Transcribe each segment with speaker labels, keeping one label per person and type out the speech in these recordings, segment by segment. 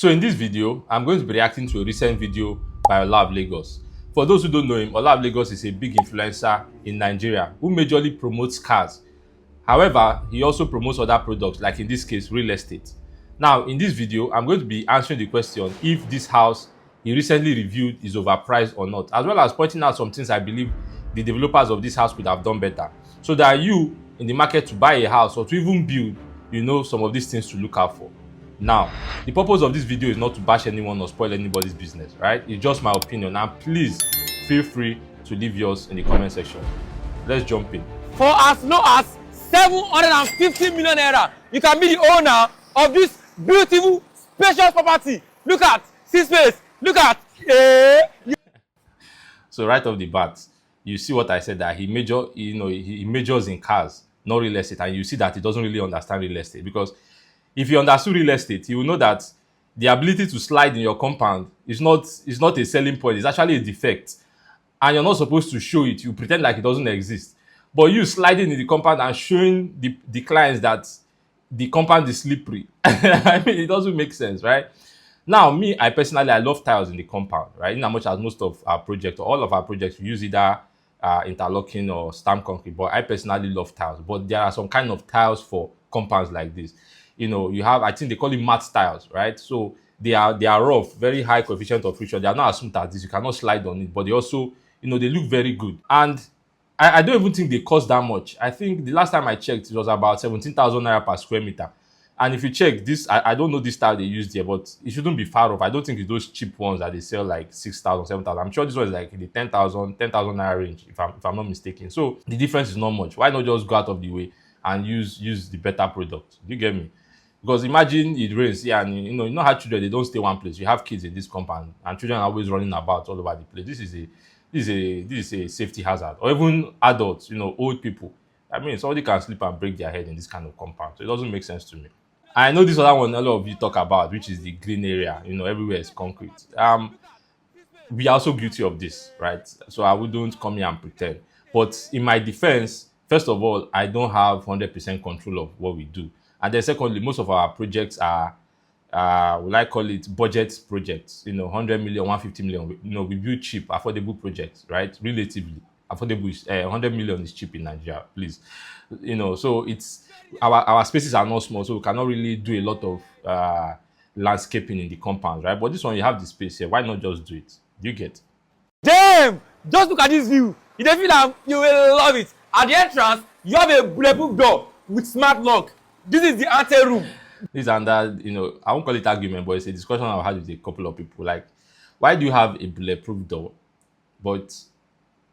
Speaker 1: So in this video, I'm going to be reacting to a recent video by Ola of Lagos. For those who don't know him, Ola of Lagos is a big influencer in Nigeria who majorly promotes cars. However, he also promotes other products, like in this case, real estate. Now, in this video, I'm going to be answering the question if this house he recently reviewed is overpriced or not, as well as pointing out some things I believe the developers of this house could have done better, so that you in the market to buy a house or to even build, you know some of these things to look out for. Now, the purpose of this video is not to bash anyone or spoil anybody's business, right? It's just my opinion, and please feel free to leave yours in the comment section. Let's jump in.
Speaker 2: For as low as 750 million naira, you can be the owner of this beautiful, spacious property. Look at this space. Look at.
Speaker 1: So right off the bat, you see what I said, that he majors in cars, not real estate, and you see that he doesn't really understand real estate. Because if he understood real estate, he will know that the ability to slide in your compound is not a selling point. It's actually a defect, and you're not supposed to show it. You pretend like it doesn't exist. But you sliding in the compound and showing the clients that the compound is slippery, I mean, it doesn't make sense, right? Now, me, I love tiles in the compound, right? In as much as most of our projects, or all of our projects, we use either interlocking or stamped concrete. But I personally love tiles. But there are some kind of tiles for compounds like this. You know, you have, I think they call it matte tiles, right? So they are rough, very high coefficient of friction. They are not as smooth as this. You cannot slide on it. But they also, they look very good. And I don't even think they cost that much. I think the last time I checked, it was about 17,000 naira per square meter. And if you check this, I don't know this style they used here, but it shouldn't be far off. I don't think it's those cheap ones that they sell like 6,000, 7,000. I'm sure this one is like in the 10,000 naira range, if I'm not mistaken. So the difference is not much. Why not just go out of the way and use the better product? You get me? Because imagine it rains here, and you know how children, they don't stay one place. You have kids in this compound, and children are always running about all over the place. This is a safety hazard. Or even adults, old people. I mean, somebody can slip and break their head in this kind of compound. So it doesn't make sense to me. I know this other one a lot of you talk about, which is the green area. Everywhere is concrete. We are also guilty of this, right? So I wouldn't come here and pretend. But in my defense, first of all, I don't have 100% control of what we do. And then secondly, most of our projects are, will I call it, budget projects, 100 million, 150 million. We build cheap, affordable projects, right? Relatively. Affordable, 100 million is cheap in Nigeria, please. So it's, our spaces are not small, so we cannot really do a lot of landscaping in the compound, right? But this one, you have the space here. Why not just do it? You get?
Speaker 2: Damn! Just look at this view. You don't feel like you will love it. At the entrance, you have a bulletproof door with smart lock. This is the ante room.
Speaker 1: This and that, I won't call it argument, but it's a discussion I've had with a couple of people. Like, why do you have a bulletproof door, but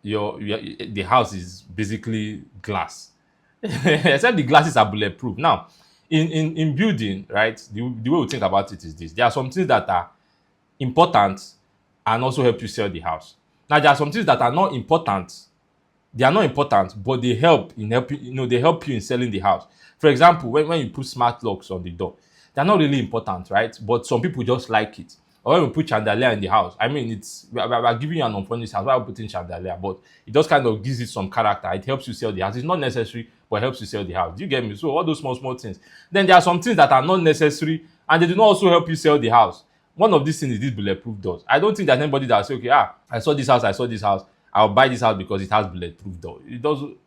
Speaker 1: the house is basically glass? Except the glasses are bulletproof. Now, in building, right, the way we think about it is this. There are some things that are important and also help you sell the house. Now, there are some things that are not important. They are not important, but they help in they help you in selling the house. For example, when you put smart locks on the door, they're not really important, right? But some people just like it. Or when we put chandelier in the house, I mean, we're giving you an unfurnished house, why we're putting chandelier, but it just kind of gives it some character. It helps you sell the house. It's not necessary, but it helps you sell the house. Do you get me? So all those small things. Then there are some things that are not necessary, and they do not also help you sell the house. One of these things is these bulletproof doors. I don't think there's anybody that will say, okay, I saw this house, I'll buy this house because it has bulletproof door. It doesn't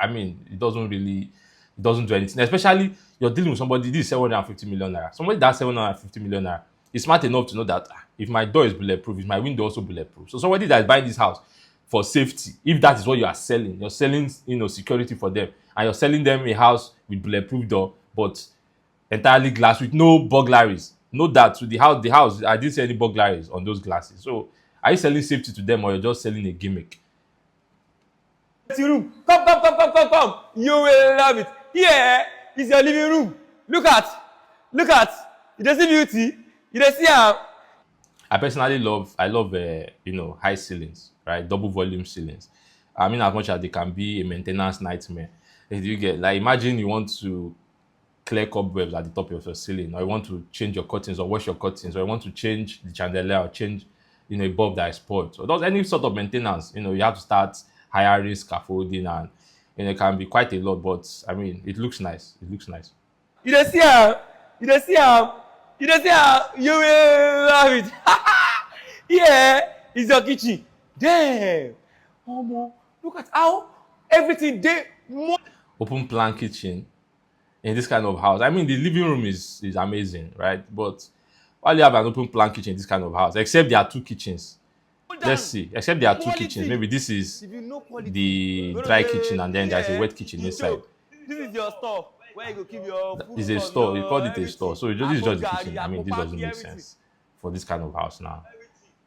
Speaker 1: do anything. Especially, you're dealing with somebody, this is 750 million naira. Somebody that's 750 million naira is smart enough to know that if my door is bulletproof, is my window also bulletproof? So somebody that is buying this house for safety, if that is what you are selling, you're selling, security for them, and you're selling them a house with bulletproof door, but entirely glass with no burglaries. Note that to the house, I didn't see any burglaries on those glasses. So are you selling safety to them, or you're just selling a gimmick?
Speaker 2: Room. Come. You will love it. Here is your living room. Look at. You don't see beauty. You don't see how.
Speaker 1: I personally love high ceilings, right? Double volume ceilings. I mean, as much as they can be a maintenance nightmare. If you get, like, imagine you want to clear cobwebs at the top of your ceiling, or you want to change your curtains or wash your curtains, or you want to change the chandelier or change, a bulb that is spoiled. So there's any sort of maintenance, you have to start hiring scaffolding, and it can be quite a lot, but I mean, it looks nice. You don't see how. You will love
Speaker 2: love it. Here is your kitchen. Damn. Omo, look at how everything dey.
Speaker 1: Open plan kitchen in this kind of house. I mean, the living room is amazing, right? But while you have an open plan kitchen in this kind of house, except there are two kitchens. Let's see. Except there are two kitchens. Maybe this is the dry kitchen and then there's a wet kitchen inside.
Speaker 2: This is your store where you go keep your food.
Speaker 1: It's a store. You called it a store. So this is just the kitchen. I mean, this doesn't make sense for this kind of house now.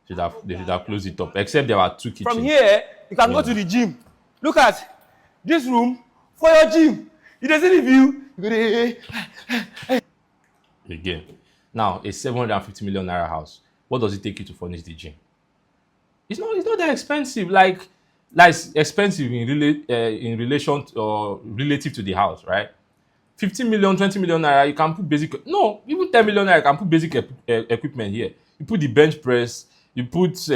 Speaker 1: They should have closed it up. Except there are two kitchens.
Speaker 2: From here, you can go to the gym. Look at this room for your gym. You don't see the view. You go there.
Speaker 1: Again. Now, a 750 million naira house. What does it take you to furnish the gym? It's not that expensive. Like it's expensive in relation to, or relative to the house, right? 15 million, 20 million naira, you can put basic. No, even 10 million naira, you can put basic equipment here. You put the bench press. You put.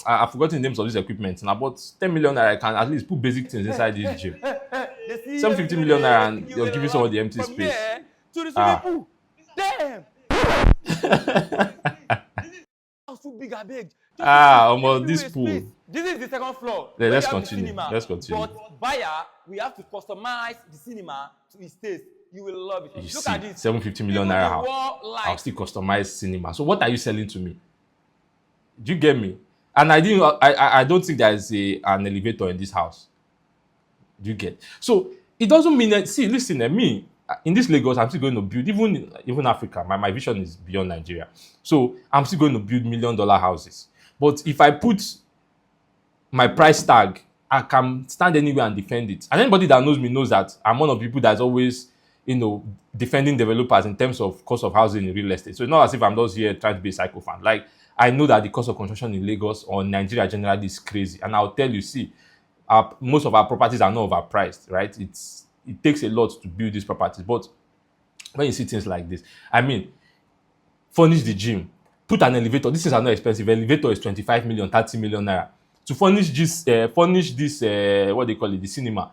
Speaker 1: I've forgotten the names of this equipment now, but 10 million naira, you can at least put basic things inside this gym. 750 million naira, and you'll give you some of the empty space.
Speaker 2: To the swimming pool. Damn. House too big, I beg.
Speaker 1: Almost this pool.
Speaker 2: This is the second floor.
Speaker 1: Yeah, let's continue.
Speaker 2: But buyer, we have to customize the cinema to its taste. You will love it. Look at this.
Speaker 1: 750 million naira house. I'll still customize cinema. So what are you selling to me? Do you get me? And I don't think there is an elevator in this house. Do you get? So it doesn't mean that. See, listen, me in this Lagos, I'm still going to build even Africa. My vision is beyond Nigeria. So I'm still going to build $1 million houses. But if I put my price tag, I can stand anywhere and defend it. And anybody that knows me knows that I'm one of the people that's always, defending developers in terms of cost of housing in real estate. So it's not as if I'm just here trying to be a psycho fan. Like, I know that the cost of construction in Lagos or Nigeria generally is crazy. And I'll tell you, see, most of our properties are not overpriced, right? It takes a lot to build these properties. But when you see things like this, I mean, furnish the gym, put an elevator. These things are not expensive. Elevator is 25 million, 30 million naira. To furnish this, what they call it, the cinema,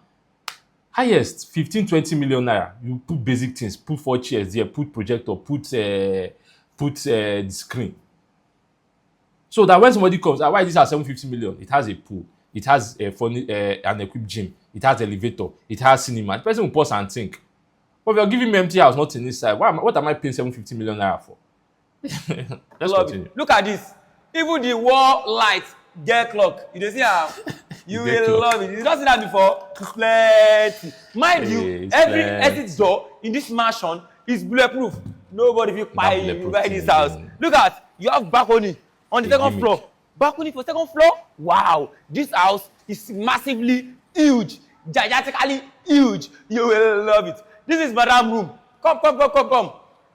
Speaker 1: highest 15, 20 million naira. You put basic things, put 4 chairs there, put projector, put the screen. So that when somebody comes, why this has 750 million? It has a pool, it has an equipped gym, it has elevator, it has cinema. The person will pause and think, but if you're giving me empty house, nothing inside, what am I paying 750 million naira for? Let's continue.
Speaker 2: Look at this. Even the wall light get clock. You don't see how you will love it. You don't see that before? It's plenty. Mind you, every exit door in this mansion is bulletproof. Nobody will buy this house. Look at, you have balcony on the second floor. Balcony for second floor? Wow. This house is massively huge. Gigantically huge. You will love it. This is madam room. Come.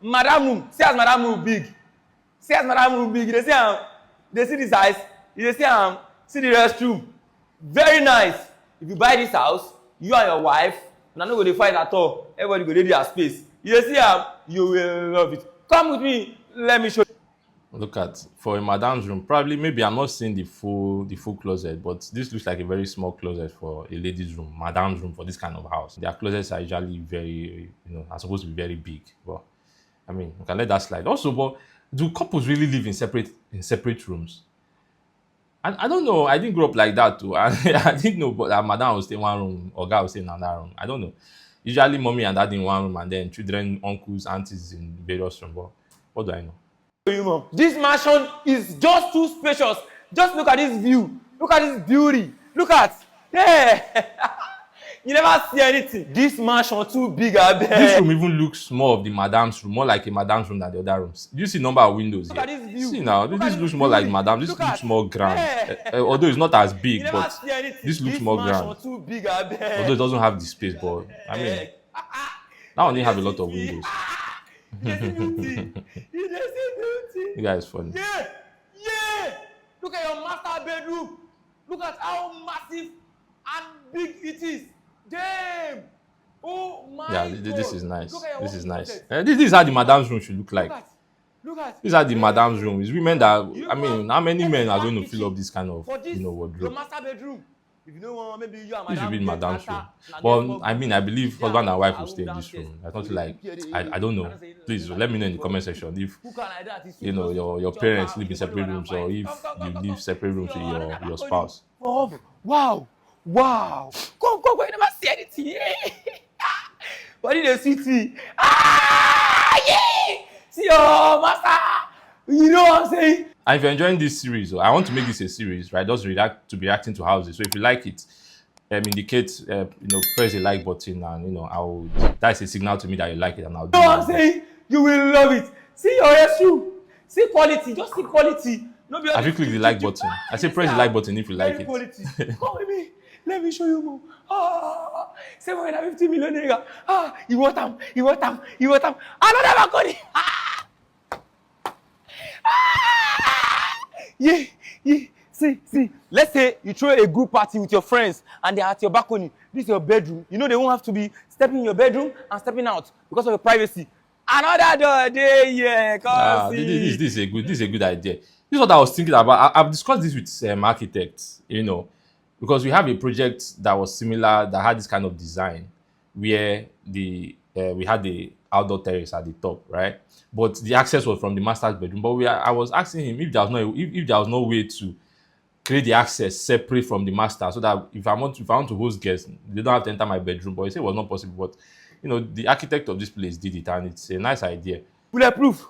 Speaker 2: Madam room. See as madam room big. See as madam room big. They see the size. You see the restroom. Very nice. If you buy this house, you and your wife, you're not going to fight at all. Everybody go to their space. You see you will love it. Come with me. Let me show you.
Speaker 1: Look at, for a madam's room, probably, maybe I'm not seeing the full closet, but this looks like a very small closet for a lady's room, madam's room for this kind of house. Their closets are usually very, are supposed to be very big. But I mean, we can let that slide. Also, but do couples really live in separate rooms? And I don't know. I didn't grow up like that too. I didn't know, but madam will stay in one room, or guy will stay in another room. I don't know. Usually, mommy and dad in one room, and then children, uncles, aunties in various rooms. But what do I know?
Speaker 2: This mansion is just too spacious. Just look at this view. Look at this beauty. Look at. Yeah. You never see anything. This mansion too big.
Speaker 1: This room even looks more of the madam's room, more like a madam's room than the other rooms. Do you see number of windows
Speaker 2: here?
Speaker 1: Look
Speaker 2: at this view.
Speaker 1: See now, this looks more like madam. This looks more grand. Although it's not as big, but this looks more grand.
Speaker 2: Too big.
Speaker 1: Although it doesn't have the space, but I mean, that one didn't have a lot of windows. You guys funny.
Speaker 2: Yeah. Look at your master bedroom. Look at how massive and big it is. Damn. Oh my God.
Speaker 1: This is nice. This is nice. This is how the madam's room should look like.
Speaker 2: Look at.
Speaker 1: This is how the madam's room is. Women that, I mean, how many men are going to fill up this kind of wardrobe?
Speaker 2: Your master bedroom. If you know one, maybe you and
Speaker 1: This should
Speaker 2: madam
Speaker 1: be
Speaker 2: get
Speaker 1: Madam's
Speaker 2: answer.
Speaker 1: room. Well, I mean, I believe husband and wife will stay in this room. I don't like. I don't know. Please let me know in the comment section if your parents live in separate rooms or if you live separate rooms with your spouse.
Speaker 2: Oh, wow, wow! Come, you never see anything. What did they see? Yeah! See your master. You know what I'm saying?
Speaker 1: And if you're enjoying this series, I want to make this a series, right? Just be reacting to houses. So if you like it, indicate, press the like button, and that's a signal to me that you like it, and I'll do
Speaker 2: You know what I'm saying? You will love it. See your SU. See quality. Just see quality.
Speaker 1: Have you clicked the like button? I say press the like button if you like it.
Speaker 2: Quality. Come with me. Let me show you more. 750 million naira. You want them. Another Makoni. Yeah. See. Let's say you throw a group party with your friends and they're at your balcony. This is your bedroom. You know they won't have to be stepping in your bedroom and stepping out because of your privacy. Another door day, yeah.
Speaker 1: This is a good idea. This is what I was thinking about. I've discussed this with architects, because we have a project that was similar that had this kind of design where we had the outdoor terrace at the top, right? But the access was from the master's bedroom. But I was asking him if there was no way to create the access separate from the master, so that if I want to host guests, they don't have to enter my bedroom. But he said it was not possible. But the architect of this place did it, and it's a nice idea.
Speaker 2: Bulletproof.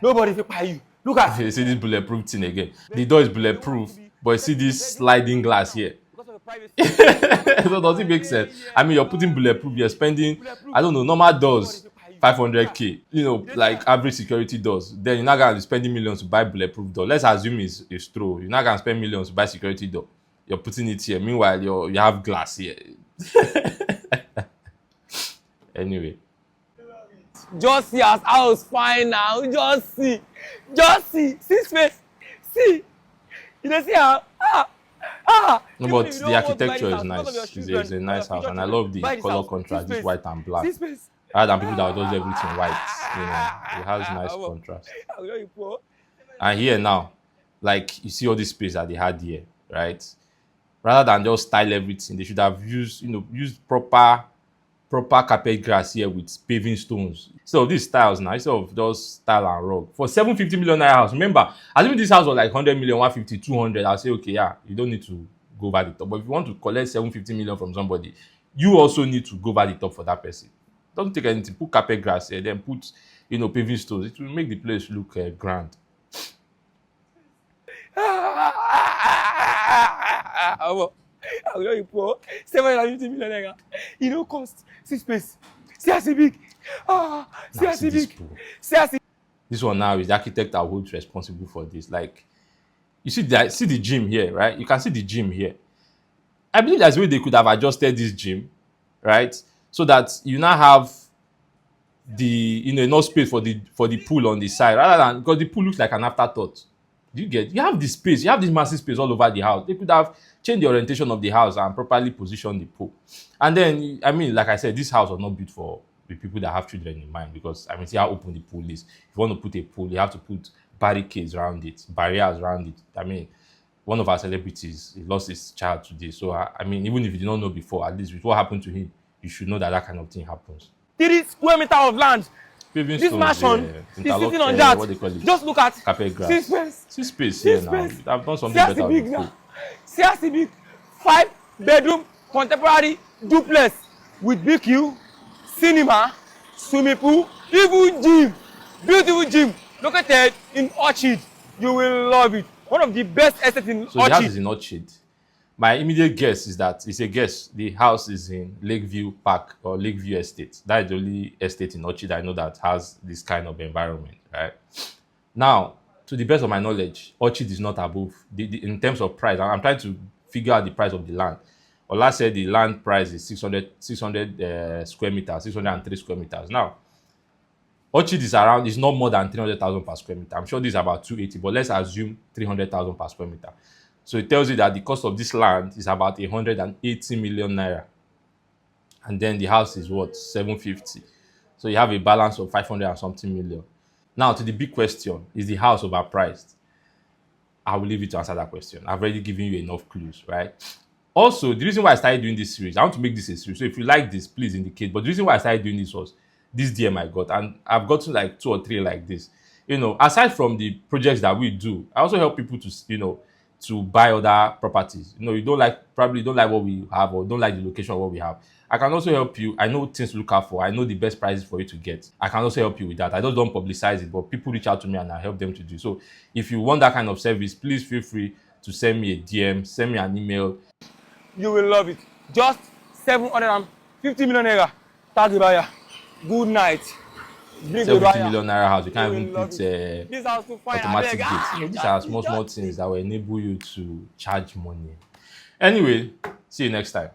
Speaker 2: Nobody will buy you. Look at.
Speaker 1: You see this bulletproof thing again. The door is bulletproof, but you see this sliding glass here. So does it make sense? I mean, you're putting bulletproof, you're spending, I don't know, normal doors, 500k, like average security doors. Then you're not going to be spending millions to buy bulletproof door. Let's assume it's true. You're not going to spend millions to buy security door. You're putting it here. Meanwhile, you have glass here. Anyway.
Speaker 2: Just see as house fine now. Just see. See space. See. You don't see how?
Speaker 1: No, but the architecture is nice. It's a nice house, and I love the color contrast. This white and black. Rather than people that does everything white, it has nice contrast. And here now, like you see all this space that they had here, right? Rather than just style everything, they should have used proper carpet grass here with paving stones. So these styles now, instead of just style and rug. For 750 million naira house, remember, assuming this house was like 100 million, 150, 200, I'll say, okay, yeah, you don't need to go over the top. But if you want to collect 750 million from somebody, you also need to go over the top for that person. Don't take anything, put carpet grass here, then put, paving stones. It will make the place look grand.
Speaker 2: I will you poor. 750 million naira. You know cost. See space. See as big. See as big. See as.
Speaker 1: This one now is the architect that holds responsible for this. Like, you see the gym here, right? You can see the gym here. I believe there's a way they could have adjusted this gym, right? So that you now have the enough space for the pool on the side, rather than, because the pool looks like an afterthought. You have this space, you have this massive space all over the house. They could have changed the orientation of the house and properly positioned the pool. And then, I mean, like I said, this house was not built for the people that have children in mind, because I mean, see how open the pool is. If you want to put a pool, you have to put barricades around it, barriers around it. I mean, one of our celebrities, he lost his child today. So, I mean, even if you did not know before, at least with what happened to him, you should know that kind of thing happens.
Speaker 2: 3 square meters of land.
Speaker 1: Paving
Speaker 2: this mansion is sitting on that.
Speaker 1: What they call it?
Speaker 2: Just look at
Speaker 1: carpet grass.
Speaker 2: See
Speaker 1: space here now. I've done something better with the pool.
Speaker 2: See as big. 5-bedroom contemporary duplex with BQ, cinema, swimming pool, even gym. Beautiful gym located in Orchid. You will love it. One of the best estates in Orchid.
Speaker 1: So the house is in Orchid. My immediate guess is that it's a guess. The house is in Lakeview Park or Lakeview Estate. That is the only estate in Orchid I know that has this kind of environment, right? Now, to the best of my knowledge, Orchid is not above in terms of price. I'm trying to figure out the price of the land. Ola said the land price is 600 square meters, 603 square meters. Now, Orchid is not more than 300,000 per square meter. I'm sure this is about 280, but let's assume 300,000 per square meter. So it tells you that the cost of this land is about 180 million naira. And then the house is what? 750. So you have a balance of 500 and something million. Now, to the big question, is the house overpriced? I will leave you to answer that question. I've already given you enough clues, right? Also, the reason why I started doing this series, I want to make this a series. So if you like this, please indicate. But the reason why I started doing this was this DM I got, and I've gotten like 2 or 3 like this. Aside from the projects that we do, I also help people to, to buy other properties. You don't like, probably don't like what we have or don't like the location of what we have. I can also help you. I know things to look out for. I know the best prices for you to get. I can also help you with that. I just don't publicize it, but people reach out to me and I help them to do. So if you want that kind of service, please feel free to send me a DM, send me an email.
Speaker 2: You will love it. Just 750 million naira. Tag the buyer. Good night.
Speaker 1: 750 million naira house. You can't even put
Speaker 2: this house to find
Speaker 1: automatic gates. These are small things that will enable you to charge money. Anyway, see you next time.